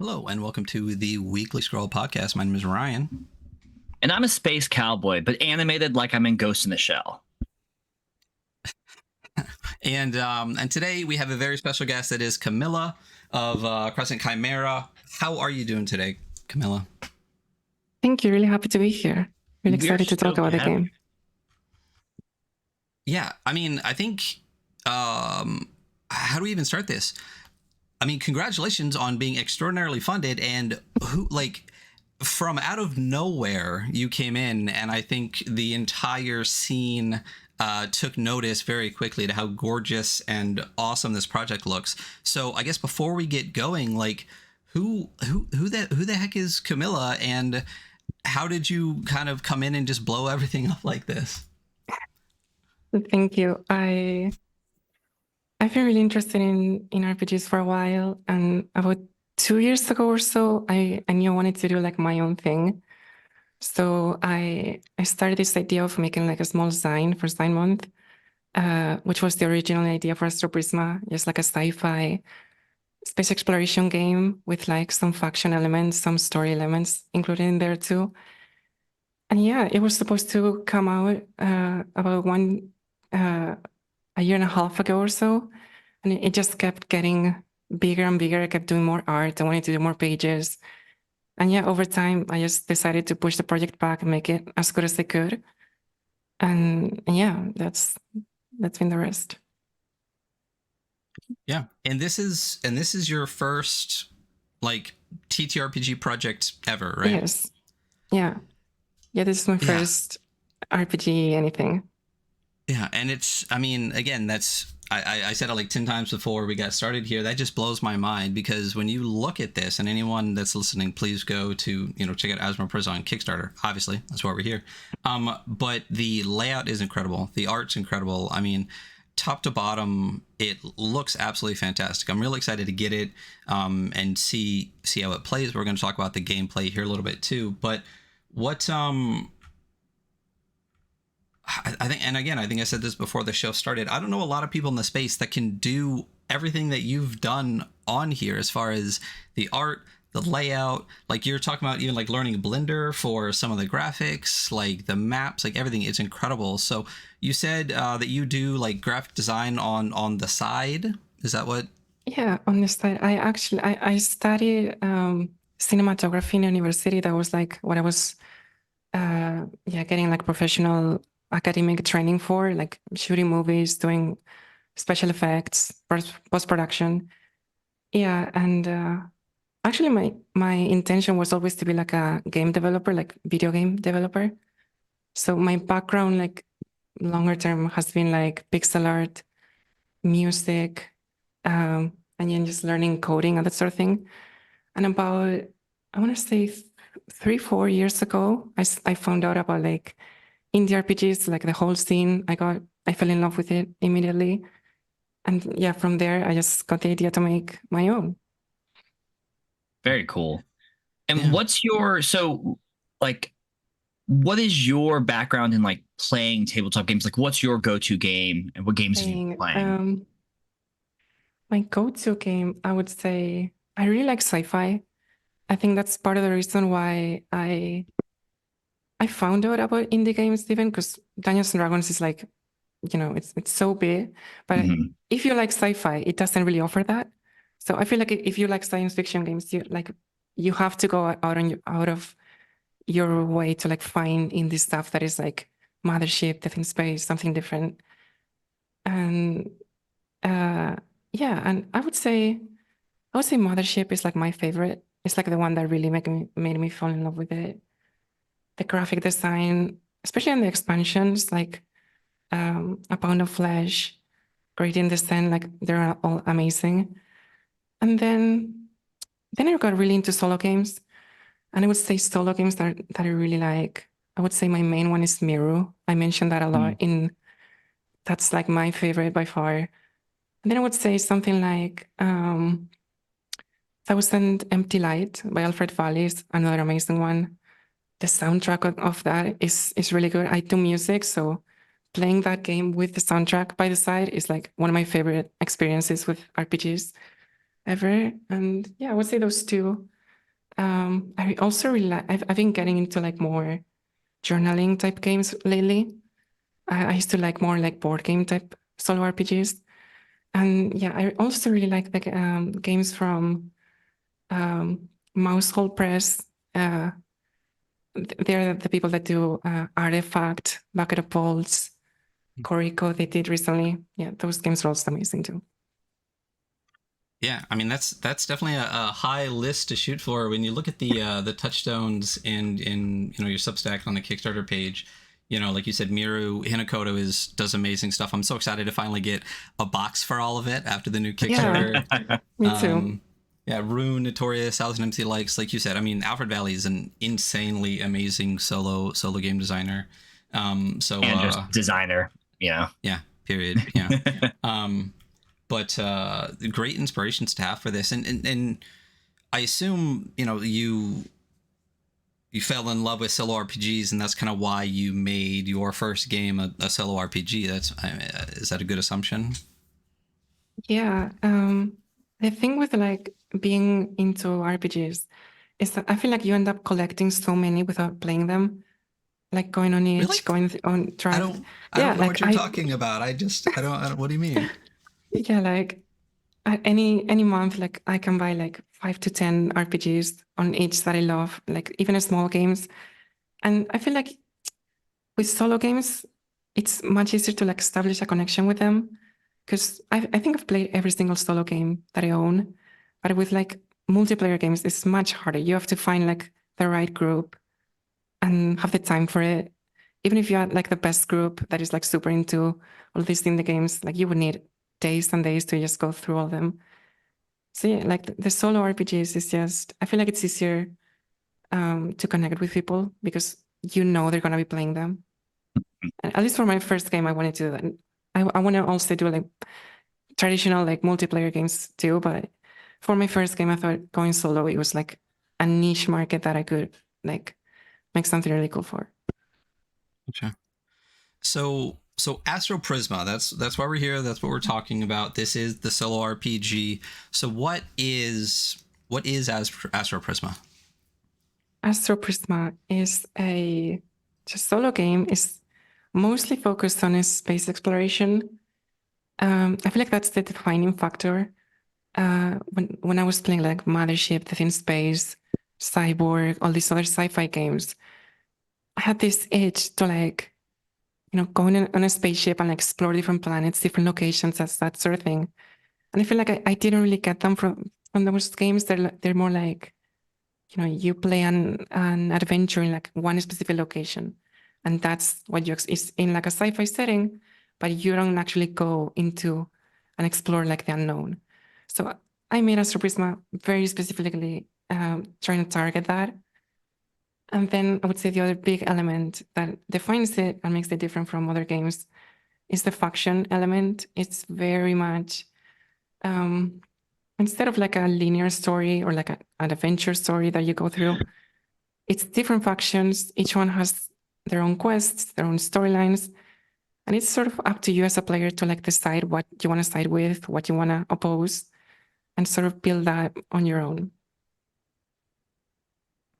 Hello, and welcome to the Weekly Scroll podcast. My name is Ryan. And I'm a space cowboy, but animated like I'm in Ghost in the Shell. And today we have a very special guest that is Camila of Crescent Chimera. How are you doing today, Camila? Thank you. Really happy to be here. Really excited to talk about the game. Yeah, I mean, I think, how do we even start this? I mean, congratulations on being extraordinarily funded, and from out of nowhere you came in, and I think the entire scene took notice very quickly to how gorgeous and awesome this project looks. So I guess before we get going, like, who the heck is Camila, and how did you kind of come in and just blow everything up like this? Thank you. I've been really interested in RPGs for a while, and about 2 years ago or so, I knew I wanted to do like my own thing. So I started this idea of making like a small sign for Sign Month, which was the original idea for Astroprisma, just like a sci-fi space exploration game with like some faction elements, some story elements included in there too. And yeah, it was supposed to come out about a year and a half ago or so, and it just kept getting bigger and bigger. I kept doing more art. I wanted to do more pages, and yeah, over time, I just decided to push the project back and make it as good as I could. And yeah, that's been the rest. Yeah, and this is your first like TTRPG project ever, right? Yes. Yeah. This is my first RPG anything. Yeah, and it's, I mean, again, that's, I said it like 10 times before we got started here. That just blows my mind, because when you look at this, and anyone that's listening, please go to, check out Astroprisma on Kickstarter. Obviously, that's why we're here. But the layout is incredible. The art's incredible. I mean, top to bottom, it looks absolutely fantastic. I'm really excited to get it and see how it plays. We're going to talk about the gameplay here a little bit too. But what I think, and again, I think I said this before the show started, I don't know a lot of people in the space that can do everything that you've done on here, as far as the art, the layout, like you're talking about, even like learning Blender for some of the graphics, like the maps, like everything. It's incredible. So you said that you do like graphic design on the side. Is that what? Yeah, on the side. I studied cinematography in university. That was like what I was getting like professional academic training for, like shooting movies, doing special effects, post-production. Yeah, and actually my intention was always to be like a game developer, like video game developer. So my background, like longer term, has been like pixel art, music, and then just learning coding and that sort of thing. And about, I want to say 3-4 years ago, I found out about like indie RPGs, like the whole scene. I fell in love with it immediately. And yeah, from there, I just got the idea to make my own. Very cool. And what is your background in like playing tabletop games? Like, what's your go-to game, and what games have you been playing? My go-to game, I would say, I really like sci-fi. I think that's part of the reason why I found out about indie games, even because Dungeons and Dragons is like, it's so big. But if you like sci-fi, it doesn't really offer that. So I feel like if you like science fiction games, you have to go out of your way to like find indie stuff that is like Mothership, Death in Space, something different. And and I would say Mothership is like my favorite. It's like the one that really made me fall in love with it. The graphic design, especially in the expansions, like A Pound of Flesh, Gradient Descent, like they're all amazing. And then I got really into solo games. And I would say solo games that I really like. I would say my main one is Miru. I mentioned that a lot that's like my favorite by far. And then I would say something like Thousand Empty Light by Alfred Vallis, another amazing one. The soundtrack of that is really good. I do music, so playing that game with the soundtrack by the side is like one of my favorite experiences with RPGs. ever. And yeah, I would say those two. I also really I've been getting into like more journaling type games lately. I used to like more like board game type solo RPGs. And yeah, I also really like the games from Mousehole Press. They're the people that do Artifact, Bucket of Bolts, Corico. They did recently. Yeah, those games are also amazing too. Yeah, I mean that's definitely a high list to shoot for. When you look at the touchstones in your Substack on the Kickstarter page, like you said, Miru Hinakoto does amazing stuff. I'm so excited to finally get a box for all of it after the new Kickstarter. Yeah, me too. Yeah, Rune, Notorious, 1000 MC Likes, like you said. I mean, Alfred Valley is an insanely amazing solo game designer. So and just designer. Yeah. Yeah. Period. Yeah. But great inspirations to have for this, and I assume you fell in love with solo RPGs, and that's kind of why you made your first game a solo RPG. Is that a good assumption? Yeah. The thing with like being into RPGs is that I feel like you end up collecting so many without playing them, like going on each, Really? going on try. I don't Yeah, know like what you're talking about. I don't. What do you mean? Yeah, like any month, like I can buy like 5 to 10 RPGs on each that I love, like even small games. And I feel like with solo games, it's much easier to like establish a connection with them, because I think I've played every single solo game that I own, but with like multiplayer games, it's much harder. You have to find like the right group and have the time for it. Even if you had like the best group that is like super into all these indie games, like you would need days and days to just go through all of them. So yeah, like the solo RPGs is just, I feel like it's easier to connect with people because they're gonna be playing them. And at least for my first game, I wanted to do that. I want to also do like traditional like multiplayer games too, but for my first game, I thought going solo, it was like a niche market that I could like make something really cool for. Okay. So Astroprisma, that's why we're here. That's what we're talking about. This is the solo RPG. So what is Astroprisma? Astroprisma is a just solo game. Is mostly focused on space exploration. I feel like that's the defining factor. When I was playing like Mothership, Death in Space, Cyborg, all these other sci-fi games, I had this itch to like, go on a spaceship and like explore different planets, different locations, that sort of thing. And I feel like I didn't really get them from those games. They're more like, you play an adventure in like one specific location, and that's what is in like a sci-fi setting, but you don't actually go into and explore like the unknown. So I made Astroprisma very specifically trying to target that. And then I would say the other big element that defines it and makes it different from other games is the faction element. It's very much instead of like a linear story or like an adventure story that you go through, it's different factions. Each one has their own quests, their own storylines. And it's sort of up to you as a player to like decide what you want to side with, what you want to oppose, and sort of build that on your own.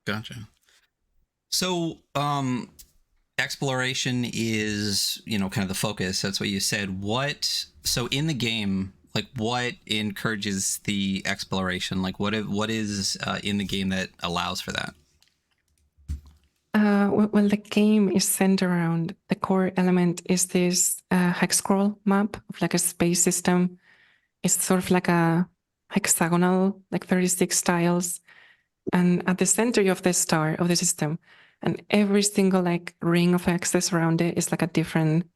Gotcha. So, exploration is, kind of the focus. That's what you said. So in the game, like what encourages the exploration? Like what is in the game that allows for that? Well, the game is centered around the core element is this hex scroll map of like a space system. It's sort of like a hexagonal, like 36 tiles. And at the center of the star of the system, and every single like ring of hexes around it is like a different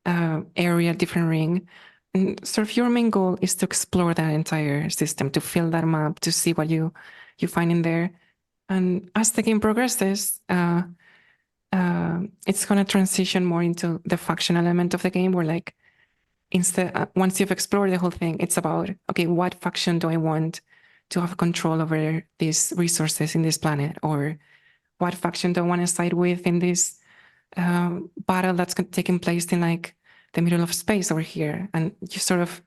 area, different ring. And sort of your main goal is to explore that entire system, to fill that map, to see what you find in there. And as the game progresses, it's going to transition more into the faction element of the game, where like once you've explored the whole thing, it's about, okay, what faction do I want to have control over these resources in this planet, or what faction do I want to side with in this battle that's taking place in like the middle of space over here. And you sort of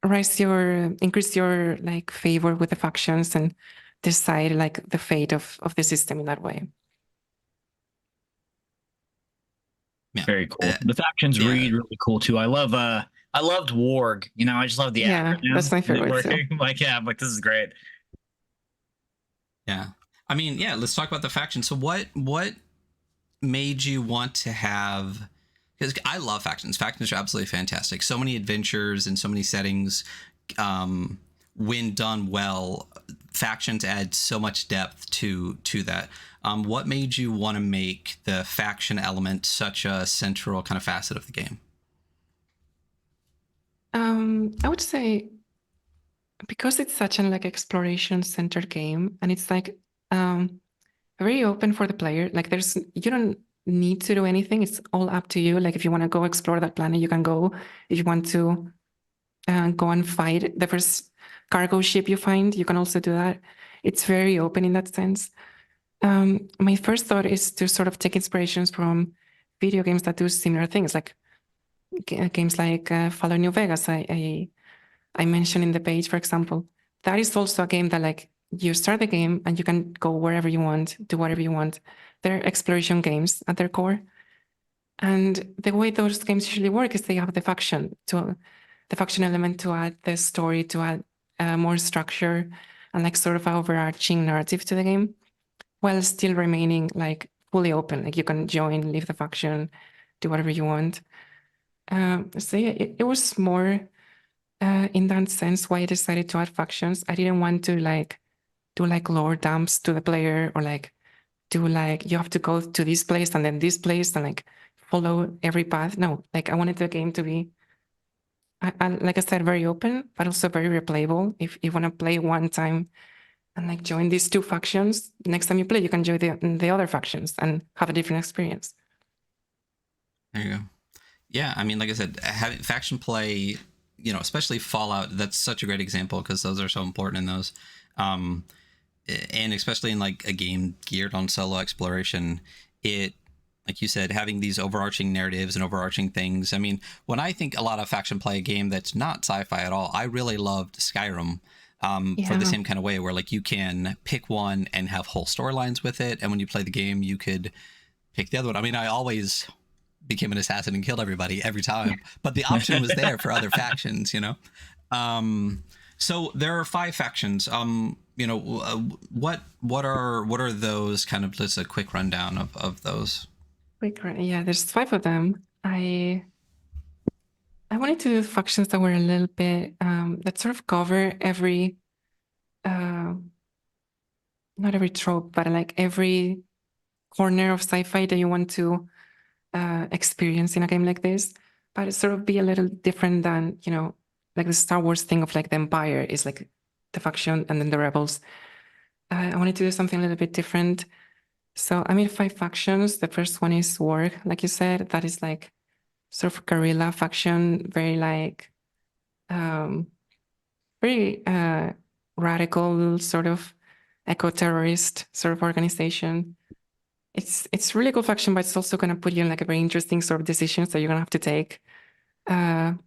increase your like favor with the factions and decide like the fate of the system in that way. Yeah. Very cool. The factions read really cool too. I loved Warg. You know, I just love the acronym. That's my favorite too. Like, yeah, I'm like, this is great. Yeah. I mean, yeah, let's talk about the faction. So what made you want to have, because I love factions. Factions are absolutely fantastic. So many adventures and so many settings. When done well, factions add so much depth to that. What made you want to make the faction element such a central kind of facet of the game? I would say because it's such an like exploration centered game, and it's like very open for the player. Like you don't need to do anything. It's all up to you. Like if you want to go explore that planet, you can go. If you want to go and fight the first cargo ship you find, you can also do that. It's very open in that sense. My first thought is to sort of take inspirations from video games that do similar things, like games like Fallout New Vegas. I mentioned in the page, for example. That is also a game that like you start the game and you can go wherever you want, do whatever you want. They're exploration games at their core. And the way those games usually work is they have the faction element to add the story, to add more structure and like sort of overarching narrative to the game, while still remaining like fully open. Like you can join, leave the faction, do whatever you want. So yeah, it was more in that sense why I decided to add factions. I didn't want to like do like lore dumps to the player, or like do like you have to go to this place and then this place and like follow every path. No, like I wanted the game to be, like I said, very open, but also very replayable. If you want to play one time and like join these two factions, next time you play, you can join the other factions and have a different experience. There you go. Yeah, I mean, like I said, having faction play, you know, especially Fallout, that's such a great example because those are so important in those. And especially in like a game geared on solo exploration, it, like you said, having these overarching narratives and overarching things. I mean, when I think a lot of faction play, a game that's not sci-fi at all, I really loved Skyrim. For the same kind of way, where like you can pick one and have whole storylines with it, and when you play the game, you could pick the other one. I mean, I always became an assassin and killed everybody every time, but the option was there for other factions, you know. So there are 5 factions. You know, what are those? Kind of just a quick rundown of those. Yeah, there's 5 of them. I wanted to do factions that were a little bit that sort of cover every not every trope, but like every corner of sci-fi that you want to experience in a game like this, but it sort of be a little different than, you know, like the Star Wars thing of like the Empire is like the faction and then the rebels. I wanted to do something a little bit different. So I made 5 factions. The first one is Warg, like you said. That is like sort of guerrilla faction, very like very radical sort of eco-terrorist sort of organization. It's really cool faction, but it's also gonna put you in like a very interesting sort of decisions that you're gonna have to take, or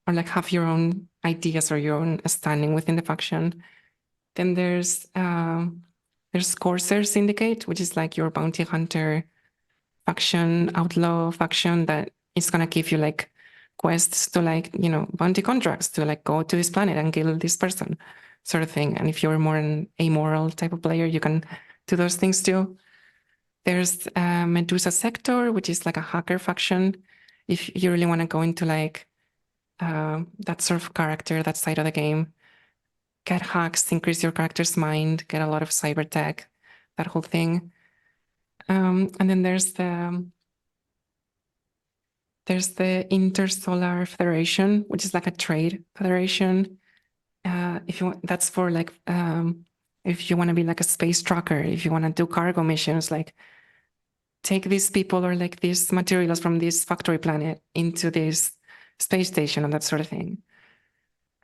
like have your own ideas or your own standing within the faction. Then there's Corsair Syndicate, which is like your bounty hunter faction, outlaw faction that is gonna give you like quests to like, you know, bounty contracts to like go to this planet and kill this person, sort of thing. And if you're more an amoral type of player, you can do those things too. There's Medusa Sector, which is like a hacker faction. If you really want to go into like that sort of character, that side of the game, get hacks, increase your character's mind, get a lot of cyber tech, that whole thing. And then there's the Intersolar Federation, which is like a trade federation. If you want, that's for like if you want to be like a space trucker, if you want to do cargo missions, like take these people or like these materials from this factory planet into this space station and that sort of thing.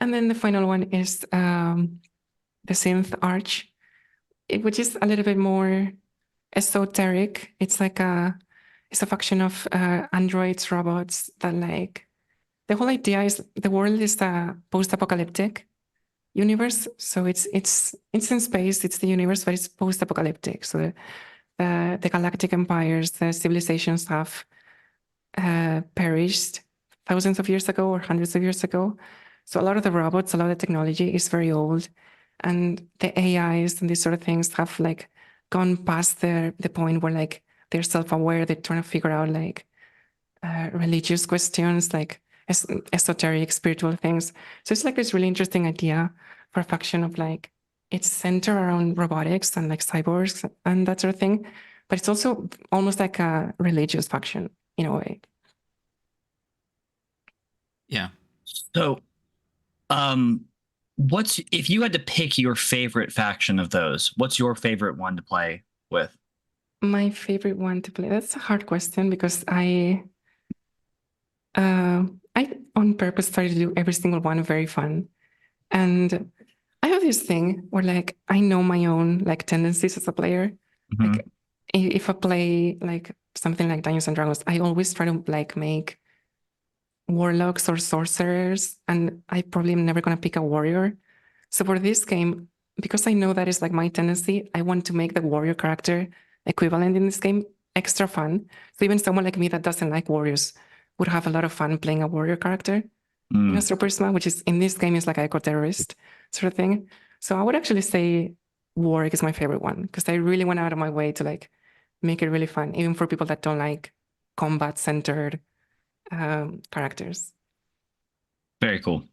And then the final one is the Synth Arch, which is a little bit more esoteric. It's like it's a faction of androids, robots that like the whole idea is the world is a post-apocalyptic universe. So it's in space, it's the universe, but it's post-apocalyptic. So the galactic empires, the civilizations have perished thousands of years ago or hundreds of years ago. So a lot of the robots, a lot of the technology is very old, and the AIs and these sort of things have like gone past the point where like they're self-aware. They're trying to figure out like religious questions, like esoteric spiritual things. So it's like this really interesting idea for a faction of like, it's centered around robotics and like cyborgs and that sort of thing, but it's also almost like a religious faction in a way. Yeah. So, if you had to pick your favorite faction of those, what's your favorite one to play with? My favorite one to play, that's a hard question, because I on purpose started to do every single one very fun. And I have this thing where like I know my own like tendencies as a player. Mm-hmm. Like if I play like something like Dungeons and Dragons, I always try to like make warlocks or sorcerers, and I probably am never gonna pick a warrior. So for this game, because I know that is like my tendency, I want to make the warrior character equivalent in this game extra fun. So even someone like me that doesn't like warriors would have a lot of fun playing a warrior character in Astroprisma, which is in this game is like a eco-terrorist sort of thing. So I would actually say Warwick is my favorite one, because I really went out of my way to like make it really fun, even for people that don't like combat-centered characters. Very cool.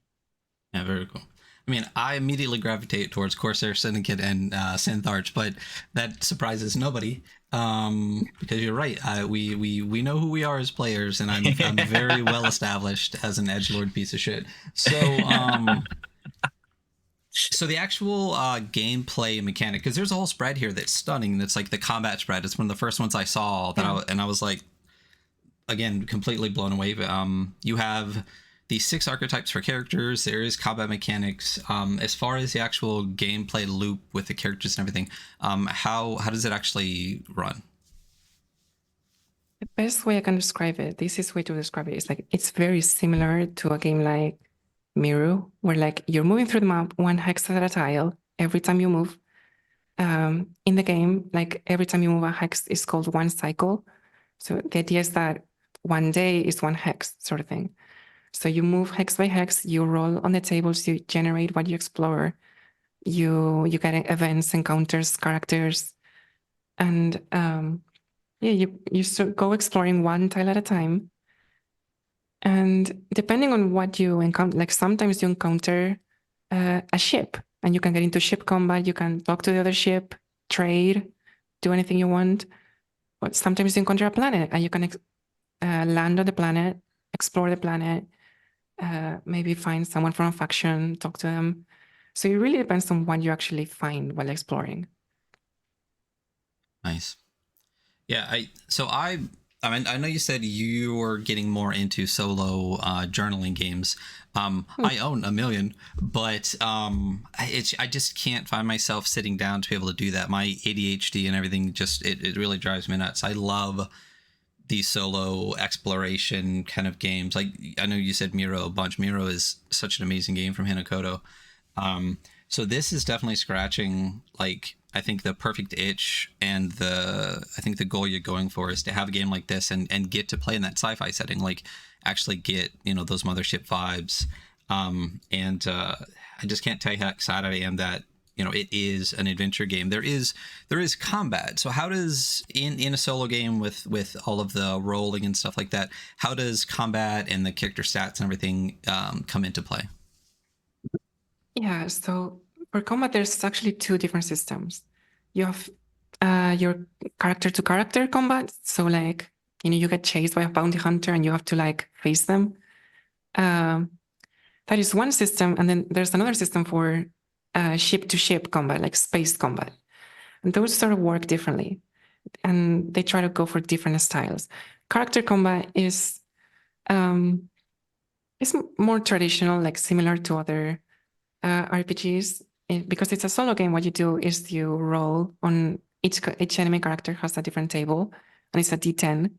Yeah, very cool. I mean, I immediately gravitate towards Corsair Syndicate and Synth Arch, but that surprises nobody, because you're right. We know who we are as players, and I'm very well established as an edgelord piece of shit. So so the actual gameplay mechanic, because there's a whole spread here that's stunning. That's like the combat spread. It's one of the first ones I saw that I was like, again, completely blown away. You have these 6 archetypes for characters. There is combat mechanics. As far as the actual gameplay loop with the characters and everything, how does it actually run? The best way I can describe it, the easiest way to describe it, is like it's very similar to a game like Miru, where like you're moving through the map one hex at a tile every time you move. In the game, like every time you move a hex is called one cycle. So the idea is that one day is one hex sort of thing. So you move hex by hex, you roll on the tables, you generate what you explore, you get events, encounters, characters, and you go exploring one tile at a time. And depending on what you encounter, like sometimes you encounter a ship, and you can get into ship combat, you can talk to the other ship, trade, do anything you want. But sometimes you encounter a planet, and you can land on the planet, explore the planet, maybe find someone from a faction, talk to them. So it really depends on what you actually find while exploring. Nice. Yeah, I mean, I know you said you were getting more into solo journaling games. I own a million, but I just can't find myself sitting down to be able to do that. My ADHD and everything just it really drives me nuts. I love these solo exploration kind of games. Like I know you said Miro a bunch. Miro is such an amazing game from Hinakoto. So this is definitely scratching like I think the perfect itch, and I think the goal you're going for is to have a game like this and get to play in that sci-fi setting, like actually get those mothership vibes. I just can't tell you how excited I am that it is an adventure game. There is combat. So how does in a solo game with all of the rolling and stuff like that, how does combat and the character stats and everything come into play? Yeah, so for combat, there's actually 2 different systems. You have your character-to-character combat. So like, you get chased by a bounty hunter and you have to like face them. That is one system. And then there's another system for ship-to-ship combat, like space combat. And those sort of work differently. And they try to go for different styles. Character combat is more traditional, like similar to other RPGs. Because it's a solo game, what you do is you roll on each enemy character has a different table, and it's a D10.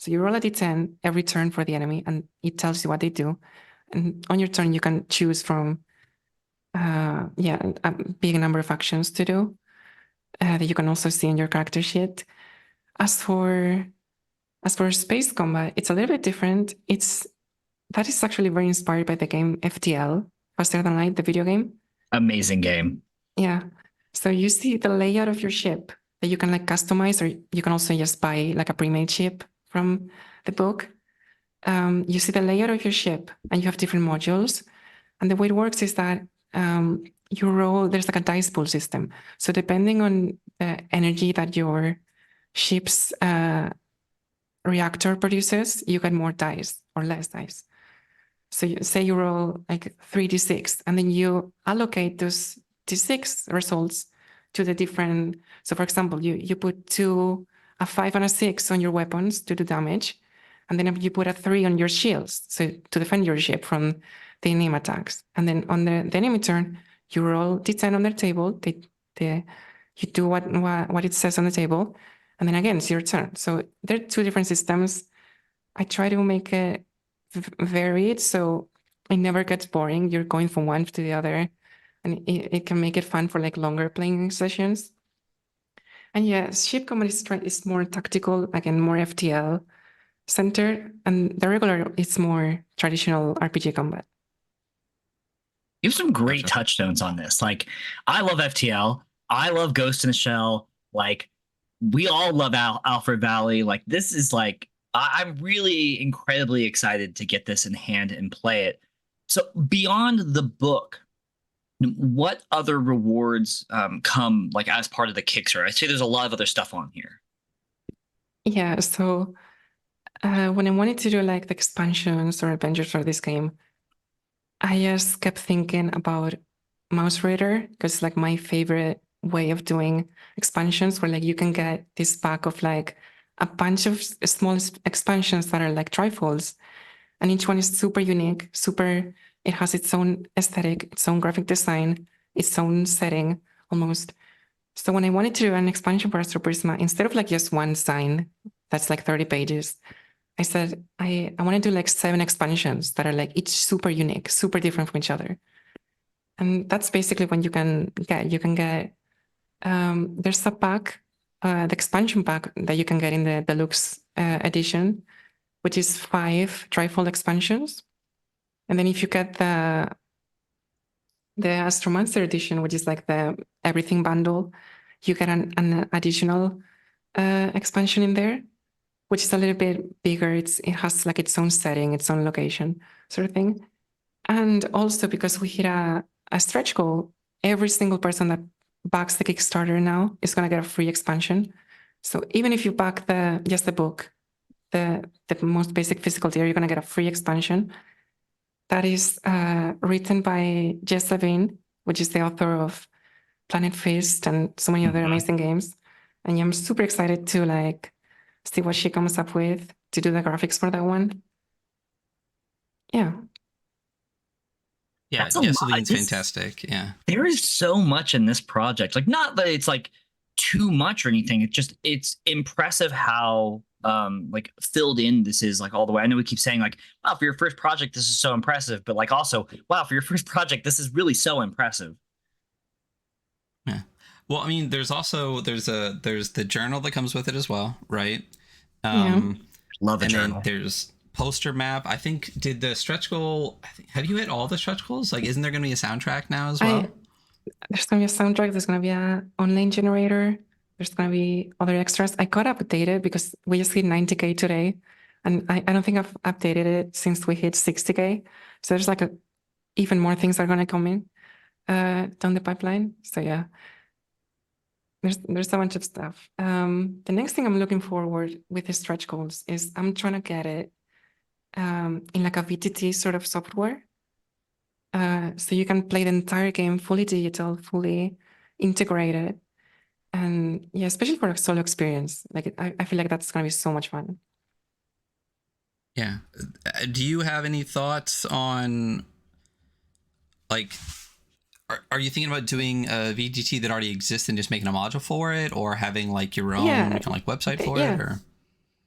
So you roll a d10 every turn for the enemy, and it tells you what they do. And on your turn, you can choose from a big number of actions to do that you can also see in your character sheet. As for space combat, it's a little bit different. That is actually very inspired by the game FTL, Faster Than Light, the video game. Amazing game. Yeah. So you see the layout of your ship that you can like customize, or you can also just buy like a pre-made ship from the book. You see the layout of your ship, and you have different modules. And the way it works is that you roll, there's like a dice pool system. So depending on the energy that your ship's reactor produces, you get more dice or less dice. So say you roll like 3d6, and then you allocate those d6 results to the different. So for example, you put a 5 and a 6 on your weapons to do damage, and then you put a 3 on your shields, so to defend your ship from the enemy attacks. And then on the enemy turn, you roll d10 on their table. You do what it says on the table, and then again it's your turn. So there are two different systems. I try to make it varied, so it never gets boring. You're going from one to the other, and it can make it fun for like longer playing sessions. And yeah, ship combat is more tactical, again, more FTL centered, and the regular is more traditional RPG combat. You have some great touchstones on this. Like, I love FTL. I love Ghost in the Shell. Like, we all love Alfred Valley. Like, this is like, I'm really incredibly excited to get this in hand and play it. So beyond the book, what other rewards come like as part of the Kickstarter? I say there's a lot of other stuff on here. Yeah, so when I wanted to do like the expansions or adventures for this game, I just kept thinking about Mouse Raider, because like my favorite way of doing expansions, where like you can get this pack of like a bunch of small expansions that are like trifolds, and each one is super unique, it has its own aesthetic, its own graphic design, its own setting almost. So when I wanted to do an expansion for Astroprisma, instead of like just one sign that's like 30 pages, I said I want to do like 7 expansions that are like each super unique, super different from each other. And that's basically what you can get. You can get there's a pack, the expansion pack that you can get in the deluxe edition, which is 5 trifold expansions. And then if you get the Astromancer edition, which is like the everything bundle, you get an additional expansion in there, which is a little bit bigger. It has like its own setting, its own location, sort of thing. And also because we hit a stretch goal, every single person that backs the Kickstarter now is going to get a free expansion. So even if you back just the book, the most basic physical tier, you're going to get a free expansion. That is written by Jess Levine, which is the author of Planet Fist and so many other amazing games. And I'm super excited to like see what she comes up with to do the graphics for that one. Yeah. Yeah, Jess Levine's fantastic. Yeah. There is so much in this project. Like, not that it's like too much or anything. It's impressive how like filled in this is, like all the way. I know we keep saying like, wow, for your first project this is so impressive, but like also, wow, for your first project this is really so impressive. Yeah. Well, I mean, there's the journal that comes with it as well, right? Love a and journal. Then there's poster map. I think, did the stretch goal, have you hit all the stretch goals? Like, isn't there going to be a soundtrack now as well? There's going to be a soundtrack. There's going to be an online generator. There's going to be other extras. I got updated because we just hit 90K today. And I don't think I've updated it since we hit 60K. So there's like even more things that are going to come in down the pipeline. So yeah, there's a bunch of stuff. The next thing I'm looking forward with the stretch goals is I'm trying to get it in like a VTT sort of software. So you can play the entire game fully digital, fully integrated. And yeah, especially for a solo experience. Like I feel like that's going to be so much fun. Yeah. Do you have any thoughts on, like, are you thinking about doing a VGT that already exists and just making a module for it, or having like your own kind of like website for it? Or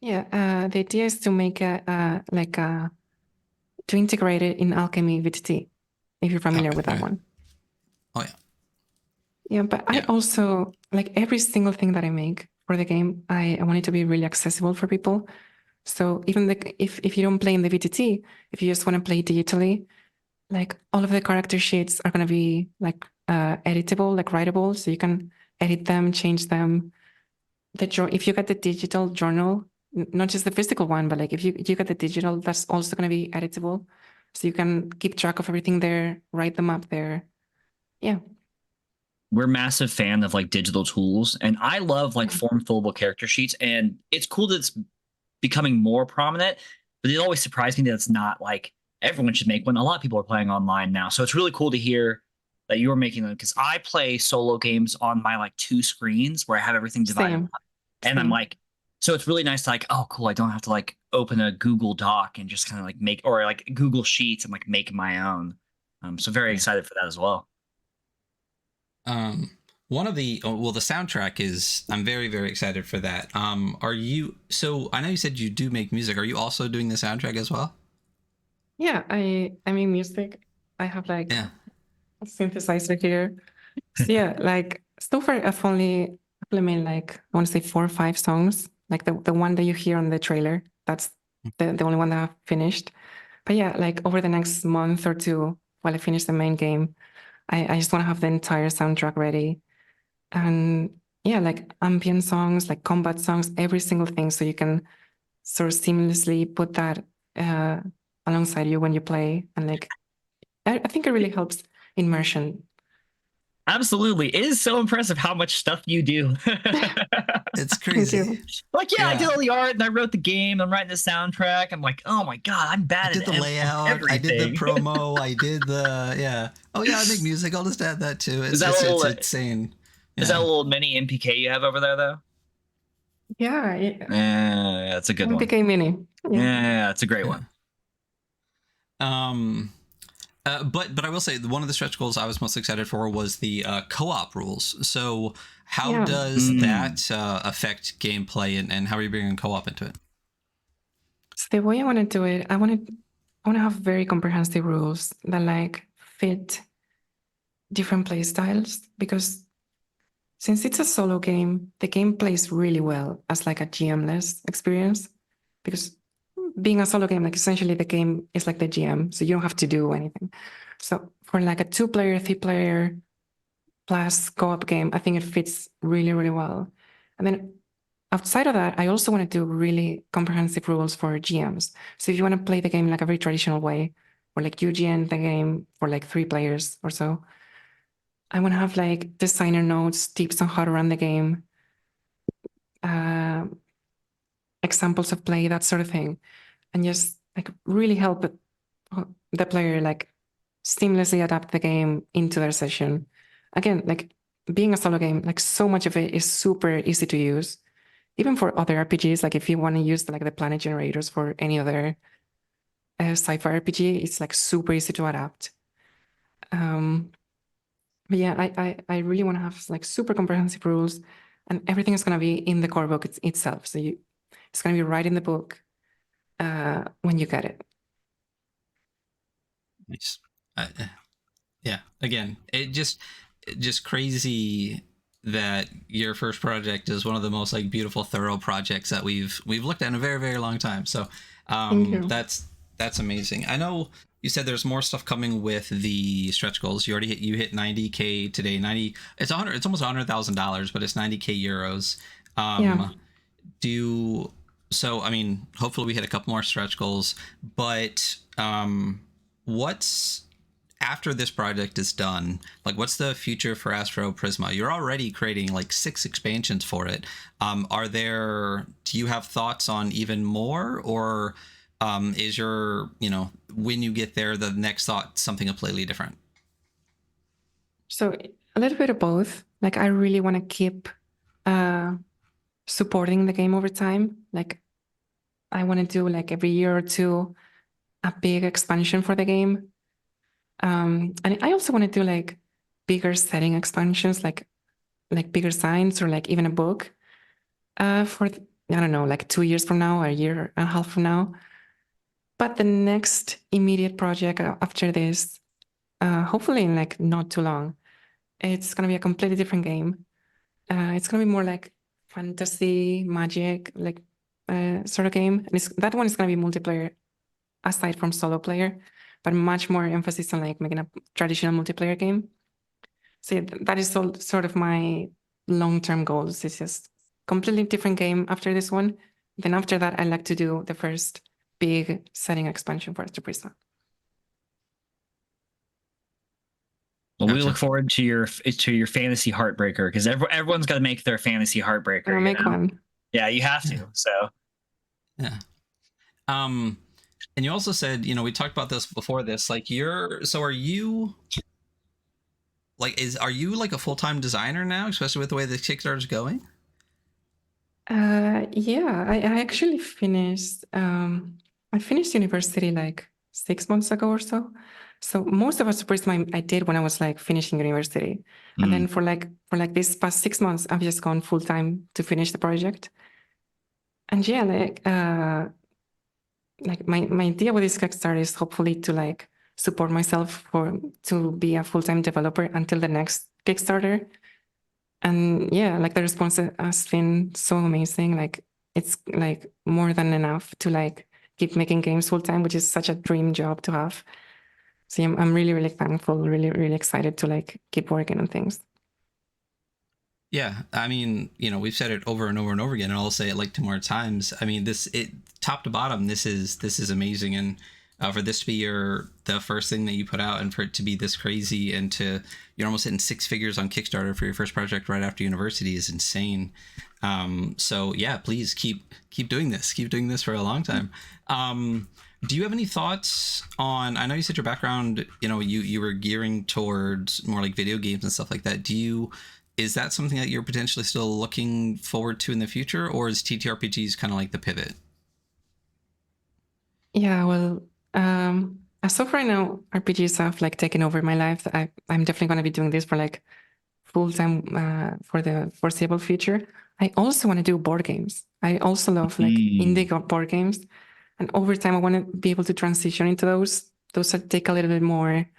Yeah, the idea is to make to integrate it in Alchemy VTT, if you're familiar Okay, with that yeah. one. Oh yeah. Yeah, but I Yeah. also, like every single thing that I make for the game, I want it to be really accessible for people. So even if you don't play in the VTT, if you just want to play digitally, like all of the character sheets are going to be like editable, like writable, so you can edit them, change them. If you get the digital journal, not just the physical one, but like if you get the digital, that's also going to be editable, so you can keep track of everything there, write them up there. Yeah. We're massive fan of like digital tools, and I love like form fillable character sheets, and it's cool that it's becoming more prominent, but it always surprised me that it's not like everyone should make one. A lot of people are playing online now, so it's really cool to hear that you're making them, because I play solo games on my like 2 screens where I have everything divided Same. up, and I'm Same. like, so it's really nice to like, oh cool, I don't have to like open a Google Doc and just kind of like make, or like Google Sheets and like make my own. So very excited for that as well. One of the the soundtrack is, I'm very, very excited for that. Are you, so I know you said you do make music. Are you also doing the soundtrack as well? Yeah, I mean music. I have like Yeah. a synthesizer here. So yeah, like so far I've only made like I want to say 4 or 5 songs. Like the one that you hear on the trailer. That's the only one that I've finished. But yeah, like over the next month or two, while I finish the main game, I just want to have the entire soundtrack ready. And yeah, like ambient songs, like combat songs, every single thing, so you can sort of seamlessly put that alongside you when you play. And like I think it really helps immersion. Absolutely. It is so impressive how much stuff you do. It's Thank crazy. you. Like, yeah, I did Yeah. all the art and I wrote the game. I'm writing the soundtrack. I'm like, oh my God, I'm I bad did at the layout. I did the everything. promo. I did the, yeah. Oh yeah, I make music. I'll just add that too. Is that a It's little, insane. is that a Yeah. little mini MPK you have over there though? Yeah, Yeah, it's a good one. MPK Mini. Yeah. Yeah, it's a great one. Um, but I will say one of the stretch goals I was most excited for was the co-op rules. So how Yeah. does that affect gameplay, and how are you bringing co-op into it? So the way I want to do it, I want to have very comprehensive rules that like fit different play styles, because since it's a solo game, the game plays really well as like a GM-less experience, because being a solo game, like essentially the game is like the GM, so you don't have to do anything. So for like a 2-player, 3-player plus co-op game, I think it fits really, really well. And then outside of that, I also want to do really comprehensive rules for GMs. So if you want to play the game like a very traditional way, or like you GM the game for like 3 players or so, I want to have like designer notes, tips on how to run the game, uh, examples of play, that sort of thing, and just like really help the player like seamlessly adapt the game into their session. Again, like being a solo game, like so much of it is super easy to use, even for other RPGs. Like if you want to use like the planet generators for any other sci-fi RPG, it's like super easy to adapt. But yeah, I really want to have like super comprehensive rules, and everything is going to be in the core book itself. So it's going to be right in the book when you get it. Nice. Yeah. Again, just crazy that your first project is one of the most like beautiful, thorough projects that we've looked at in a very, very long time. So Thank you. that's amazing. I know you said there's more stuff coming with the stretch goals. You already hit 90K today. 90. It's almost $100,000, but it's 90K euros. Yeah. So I mean, hopefully we hit a couple more stretch goals. But what's after this project is done? Like, what's the future for Astroprisma? You're already creating like 6 expansions for it. Do you have thoughts on even more, or is your, when you get there, the next thought something completely different? So a little bit of both. Like I really want to keep supporting the game over time. Like I want to do like every year or two a big expansion for the game. And I also want to do like bigger setting expansions, like bigger signs, or like even a book. For I don't know, like 2 years from now, a year and a half from now. But the next immediate project after this, hopefully in like not too long, it's gonna be a completely different game. It's gonna be more like fantasy, magic, like sort of game. And that one is gonna be multiplayer aside from solo player, but much more emphasis on like making a traditional multiplayer game. So yeah, that is sort of my long-term goals. It's just completely different game after this one. Then after that, I'd like to do the first big setting expansion for Astroprisma. Well, we Gotcha. look forward to your fantasy heartbreaker, because everyone's got to make their fantasy heartbreaker. I'll make one. Yeah, you have to. So yeah. And you also said, we talked about this before this, like are you like, are you like a full-time designer now, especially with the way the Kickstarter is going? Yeah, I actually finished, I finished university like 6 months ago or so. So most of Astroprisma I did when I was like finishing university. And then for like this past 6 months, I've just gone full time to finish the project. And yeah, like my idea with this Kickstarter is hopefully to like support myself to be a full-time developer until the next Kickstarter. And yeah, like the response has been so amazing. Like it's like more than enough to like keep making games full time, which is such a dream job to have. So yeah, I'm really, really thankful, really, really excited to like keep working on things. Yeah, I mean, we've said it over and over and over again, and I'll say it like 2 more times. I mean, top to bottom, this is amazing, and for this to be the first thing that you put out, and for it to be this crazy, and you're almost hitting 6 figures on Kickstarter for your first project right after university is insane. So yeah, please keep doing this. Keep doing this for a long time. Do you have any thoughts on? I know you said your background, you were gearing towards more like video games and stuff like that. Is that something that you're potentially still looking forward to in the future, or is TTRPGs kind of like the pivot? Yeah, well, as of right now, RPGs have like taken over my life. I'm definitely going to be doing this for like full time for the foreseeable future. I also want to do board games. I also love like indie board games, and over time, I want to be able to transition into those. Those that take a little bit more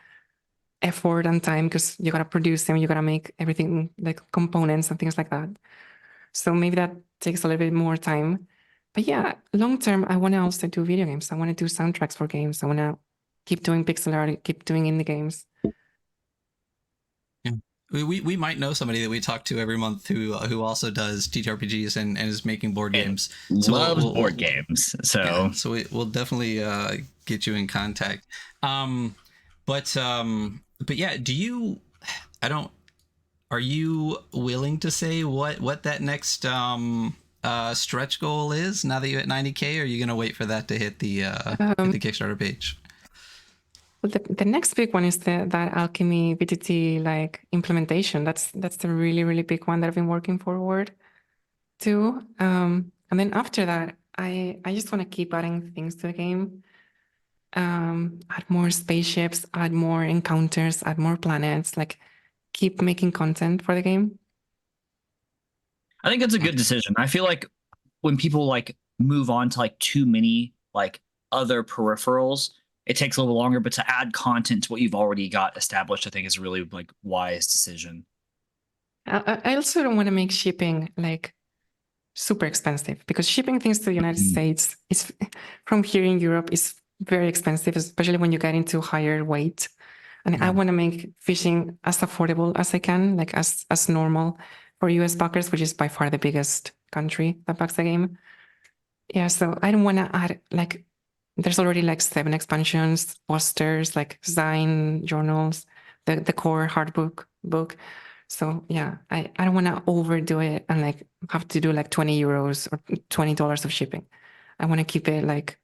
effort and time because you gotta produce them, you gotta make everything like components and things like that. So maybe that takes a little bit more time. But yeah, long term, I want to also do video games. I want to do soundtracks for games. I want to keep doing pixel art, keep doing indie games. Yeah. We might know somebody that we talk to every month who also does TTRPGs and is making board games. So loves board games. So yeah, so we'll definitely get you in contact. But yeah, are you willing to say what that next stretch goal is now that you're at 90K, or are you going to wait for that to hit the Kickstarter page? Well, the next big one is that Alchemy VTT like implementation. That's the really, really big one that I've been working forward to. And then after that, I just want to keep adding things to the game. Add more spaceships, add more encounters, add more planets, like keep making content for the game. I think it's a good decision. I feel like when people like move on to like too many like other peripherals, it takes a little longer, but to add content to what you've already got established, I think is a really like wise decision. I also don't want to make shipping like super expensive, because shipping things to the United States is from here in Europe is very expensive, especially when you get into higher weight. And I want to make fishing as affordable as I can, like as normal for US backers, which is by far the biggest country that backs the game. Yeah, so I don't want to add like, there's already like 7 expansions, posters, like design journals, the core hard book. So yeah, I don't want to overdo it and like have to do like 20 euros or $20 of shipping. I want to keep it like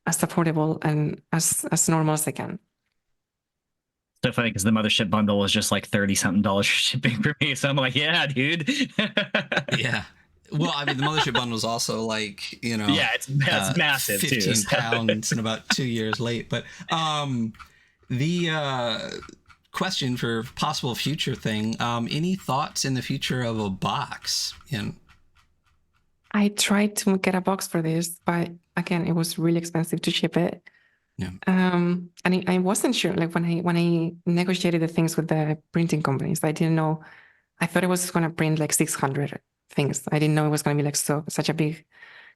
as affordable and as normal as I can. So funny because the mothership bundle was just like $30-something for shipping for me. So I'm like, yeah, dude. Yeah. Well, I mean, the mothership bundle is also like, yeah, it's massive 15 too. pounds and about 2 years late. But the question for possible future thing, any thoughts in the future of a box? I tried to get a box for this, but again, it was really expensive to ship it. Yeah. And I wasn't sure. Like when I negotiated the things with the printing companies, I didn't know. I thought it was going to print like 600 things. I didn't know it was going to be like such a big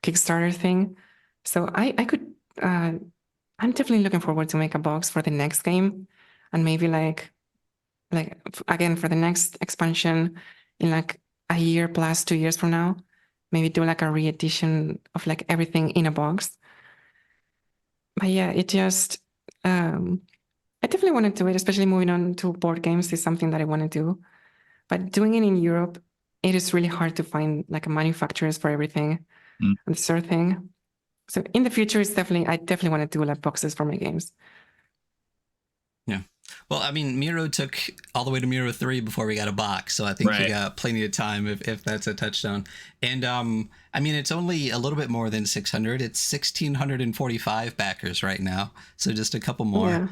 Kickstarter thing. So I could. I'm definitely looking forward to make a box for the next game, and maybe again for the next expansion in like a year plus 2 years from now, maybe do like a re-edition of like everything in a box. But yeah, it just I definitely want to do it, especially moving on to board games is something that I want to do. But doing it in Europe, it is really hard to find like manufacturers for everything and the sort of thing. So in the future, I definitely want to do like boxes for my games. Yeah. Well, I mean, Miro took all the way to Miro 3 before we got a box, so I think you got plenty of time if that's a touchstone. And I mean, it's only a little bit more than 600. It's 1,645 backers right now, so just a couple more. Yeah.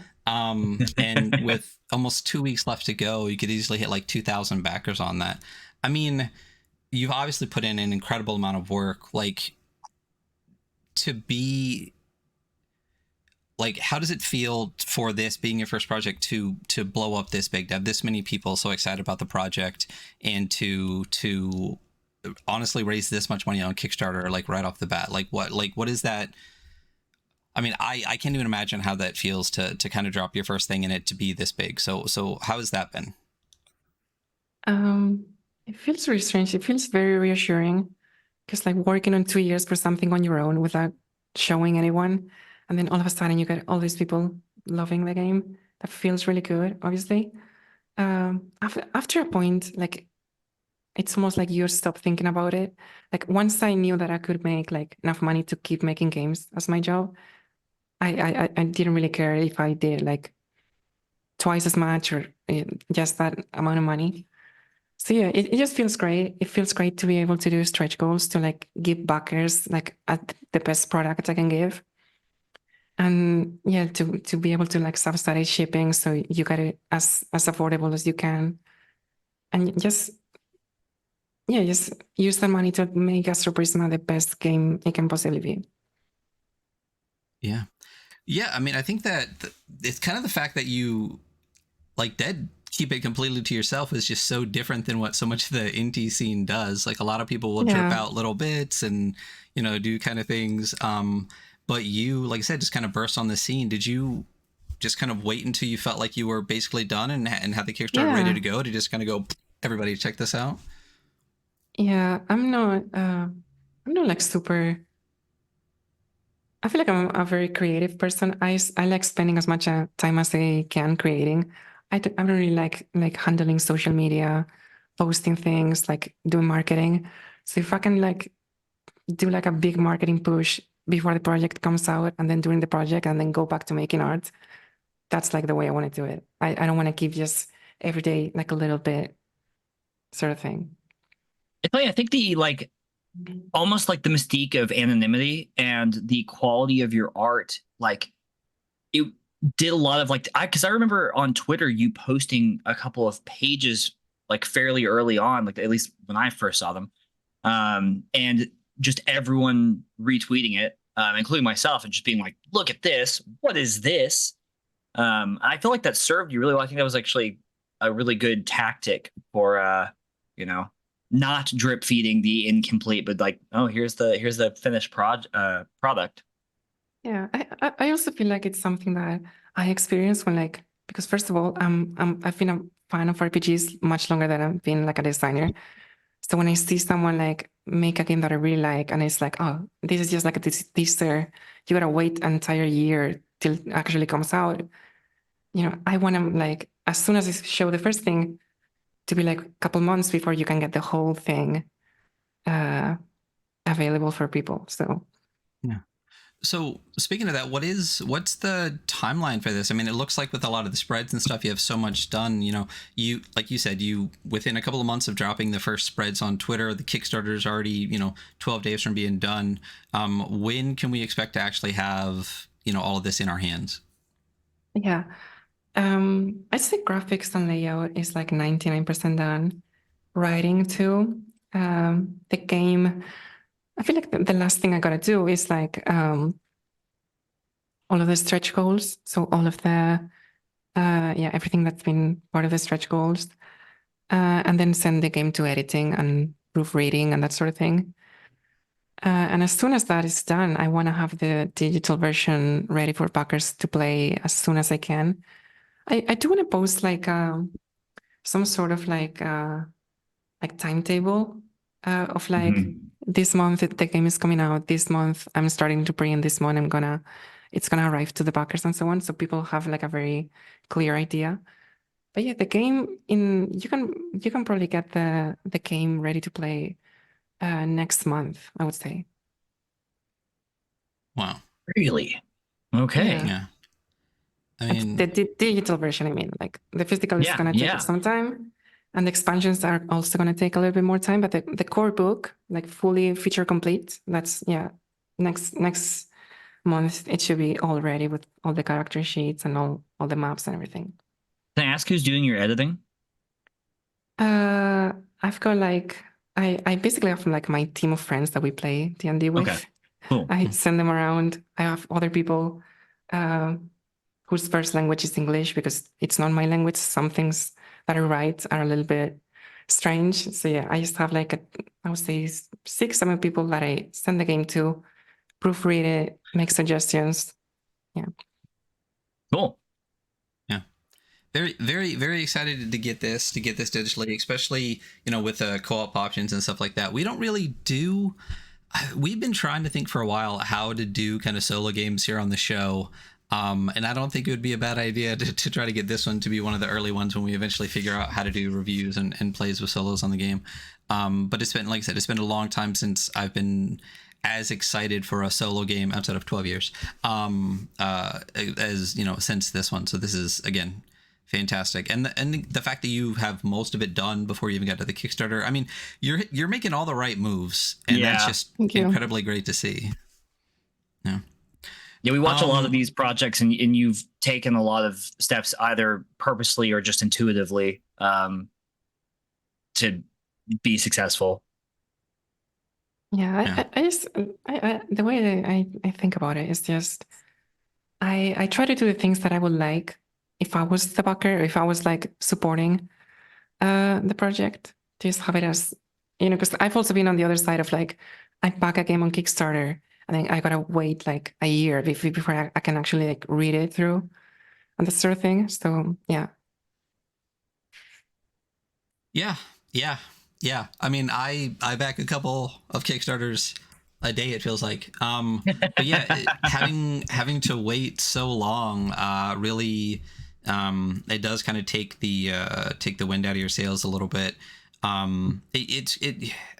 And with almost 2 weeks left to go, you could easily hit like 2,000 backers on that. I mean, you've obviously put in an incredible amount of work. Like, to be like, how does it feel for this being your first project to blow up this big, to have this many people so excited about the project, and to honestly raise this much money on Kickstarter like right off the bat? Like what is that? I mean, I can't even imagine how that feels to kind of drop your first thing in it to be this big. So how has that been? It feels really strange. It feels very reassuring because like working on 2 years for something on your own without showing anyone, and then all of a sudden you get all these people loving the game. That feels really good, obviously. After a point, like it's almost like you stop thinking about it. Like once I knew that I could make like enough money to keep making games as my job, I didn't really care if I did like twice as much or just that amount of money. So yeah, it just feels great. It feels great to be able to do stretch goals, to like give backers like at the best product I can give. And yeah, to be able to like subsidize shipping so you get it as affordable as you can. And just use the money to make Astroprisma the best game it can possibly be. Yeah. Yeah, I mean, I think that it's kind of the fact that you like keep it completely to yourself is just so different than what so much of the indie scene does. Like a lot of people will drip out little bits and, you know, do kind of things. But you, like I said, just kind of burst on the scene. Did you just kind of wait until you felt like you were basically done and had the Kickstarter ready to go to just kind of go, everybody check this out? Yeah, I'm not like super. I feel like I'm a very creative person. I like spending as much time as I can creating. I don't really like handling social media, posting things, like doing marketing. So if I can like do like a big marketing push before the project comes out and then during the project and then go back to making art, that's like the way I want to do it. I don't want to give just every day like a little bit sort of thing. It's funny, I think the like almost like the mystique of anonymity and the quality of your art, like it did a lot of like because I remember on Twitter you posting a couple of pages like fairly early on, like at least when I first saw them, and just everyone retweeting it, including myself, and just being like, "Look at this! What is this?" I feel like that served you really well. I think that was actually a really good tactic for you know, not drip feeding the incomplete, but like, oh, here's the finished product. Yeah, I also feel like it's something that I experienced when like, because first of all, I've been a fan of RPGs much longer than I've been like a designer. So when I see someone like make a game that I really like, and it's like, oh, this is just like a teaser, you gotta wait an entire year till it actually comes out. You know, I want to like as soon as I show the first thing to be like a couple months before you can get the whole thing available for people. So yeah. So speaking of that, what's the timeline for this? I mean, it looks like with a lot of the spreads and stuff, you have so much done. You know, you like you said, you within a couple of months of dropping the first spreads on Twitter, the Kickstarter is already 12 days from being done. When can we expect to actually have all of this in our hands? Yeah, I'd say graphics and layout is like 99% done. Writing too. The game. I feel like the last thing I gotta do is like all of the stretch goals. So all of the everything that's been part of the stretch goals, and then send the game to editing and proofreading and that sort of thing. And as soon as that is done, I want to have the digital version ready for backers to play as soon as I can. I do want to post like some sort of like timetable of like this month the game is coming out. This month I'm starting to pre, and this month it's gonna arrive to the backers and so on. So people have like a very clear idea. But yeah, the game you can probably get the game ready to play next month, I would say. Wow. Really? Okay. Yeah. I mean, the digital version, I mean, like the physical is going to take some time, and the expansions are also going to take a little bit more time. But the core book, like fully feature complete, that's next month it should be all ready with all the character sheets and all the maps and everything. Can I ask who's doing your editing? I've got like I basically have like my team of friends that we play D&D with. Okay, cool. I send them around. I have other people whose first language is English because it's not my language. Some things that I write are a little bit strange. So yeah, I just have like I would say 6-7 people that I send the game to, proofread it, make suggestions. Yeah. Cool. Yeah. Very, very, very excited to get this digitally, especially, with co-op options and stuff like that. We don't really do. We've been trying to think for a while how to do kind of solo games here on the show. And I don't think it would be a bad idea to try to get this one to be one of the early ones when we eventually figure out how to do reviews and plays with solos on the game. But it's been, like I said, it's been a long time since I've been as excited for a solo game outside of 12 years as, since this one. So this is, again, fantastic. And the fact that you have most of it done before you even got to the Kickstarter. I mean, you're making all the right moves, and that's just incredibly great to see. Yeah. Yeah, we watch a lot of these projects, and you've taken a lot of steps either purposely or just intuitively to be successful. Yeah, I just the way I think about it is just I try to do the things that I would like if I was the backer, if I was like supporting the project. Just have it as, because I've also been on the other side of like I back a game on Kickstarter, and then I gotta wait like a year before I can actually like read it through and that sort of thing. So yeah. Yeah. I mean, I back a couple of Kickstarters a day, it feels like. But yeah, having to wait so long really it does kind of take the wind out of your sails a little bit. I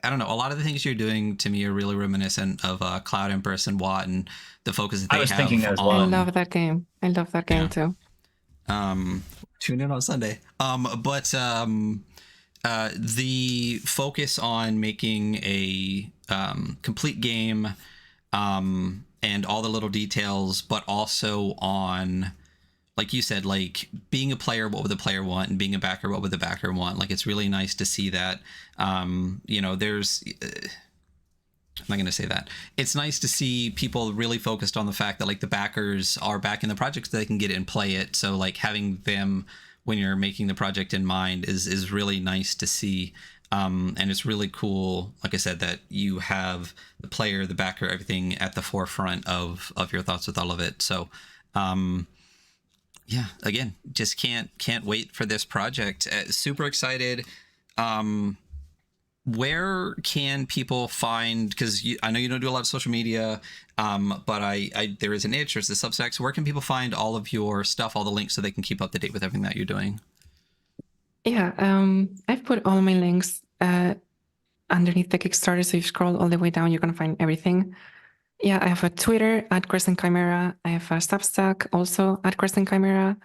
don't know, a lot of the things you're doing to me are really reminiscent of Cloud Empress and Watt and the focus that they have. I was thinking as well. I love that game. Too. Tune in on Sunday. But the focus on making a complete game and all the little details, but also on, like you said, like being a player, what would the player want, and being a backer, what would the backer want? Like, it's really nice to see that. There's I'm not going to say that. It's nice to see people really focused on the fact that like the backers are backing the project so they can get it and play it. So like having them when you're making the project in mind is really nice to see. And it's really cool, like I said, that you have the player, the backer, everything at the forefront of your thoughts with all of it. So yeah, again, just can't wait for this project. Super excited. Where can people find, because I know you don't do a lot of social media, but I there is an itch, there's the Substack. So where can people find all of your stuff, all the links, so they can keep up to date with everything that you're doing? Yeah, I've put all my links underneath the Kickstarter. So if you scroll all the way down, you're going to find everything. Yeah, I have a Twitter at Crescent Chimera. I have a Substack also at Crescent Chimera.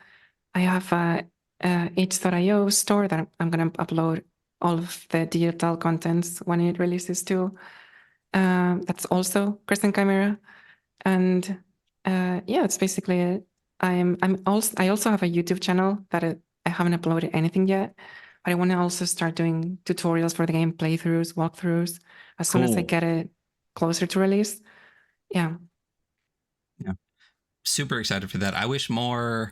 I have a itch.io store that I'm going to upload all of the digital contents when it releases too. That's also Crescent Chimera. And yeah, that's basically it. I also have a YouTube channel that I haven't uploaded anything yet, but I want to also start doing tutorials for the game, playthroughs, walkthroughs. As soon as I get it closer to release. Yeah. Super excited for that. I wish more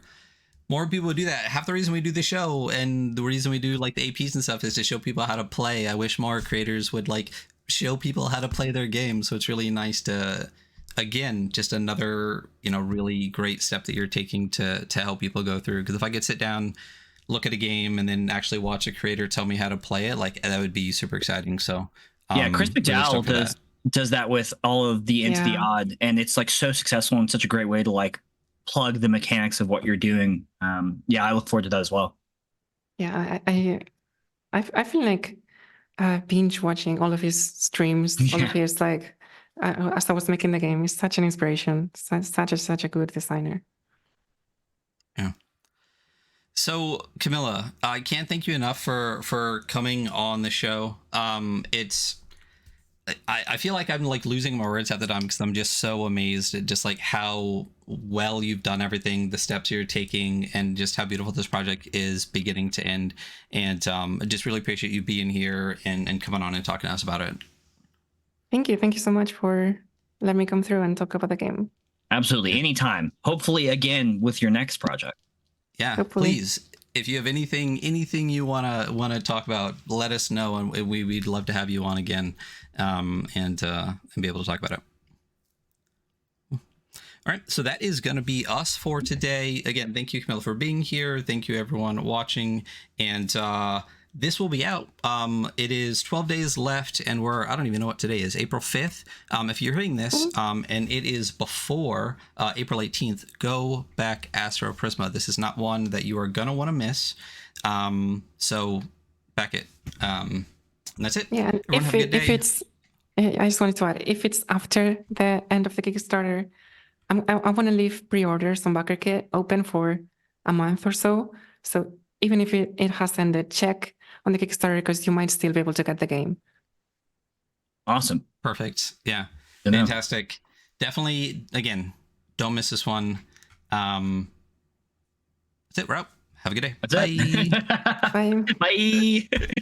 people would do that. Half the reason we do the show and the reason we do like the APs and stuff is to show people how to play. I wish more creators would like show people how to play their games. So it's really nice to, again, just another, really great step that you're taking to help people go through. Because if I could sit down, look at a game, and then actually watch a creator tell me how to play it, like that would be super exciting. So yeah, Chris McDowell does that with all of the Into the Odd, and it's like so successful and such a great way to like plug the mechanics of what you're doing. I look forward to that as well. Yeah, I feel like binge watching all of his streams, all of his like as I was making the game. He's such an inspiration. Such a good designer. Yeah. So Camila, I can't thank you enough for coming on the show. I feel like I'm like losing my words at the time because I'm just so amazed at just like how well you've done everything, the steps you're taking, and just how beautiful this project is beginning to end. And I just really appreciate you being here and coming on and talking to us about it. Thank you so much for letting me come through and talk about the game. Absolutely, anytime. Hopefully again with your next project. Yeah, hopefully. Please. If you have anything you wanna talk about, let us know, and we'd love to have you on again, and be able to talk about it. All right, so that is going to be us for today. Again, thank you, Camila, for being here. Thank you, everyone watching, and this will be out. It is 12 days left, and I don't even know what today is, April 5th. If you're hearing this, and it is before April 18th, go back Astroprisma. This is not one that you are going to want to miss. So back it. And that's it. Yeah, if it's, I just wanted to add, if it's after the end of the Kickstarter, I want to leave pre-orders on BackerKit open for a month or so. So even if it has ended, check on the Kickstarter because you might still be able to get the game. Awesome. Perfect. Yeah. Fantastic. Definitely, again, don't miss this one. That's it. We're out. Have a good day. That's Bye. Bye. Bye.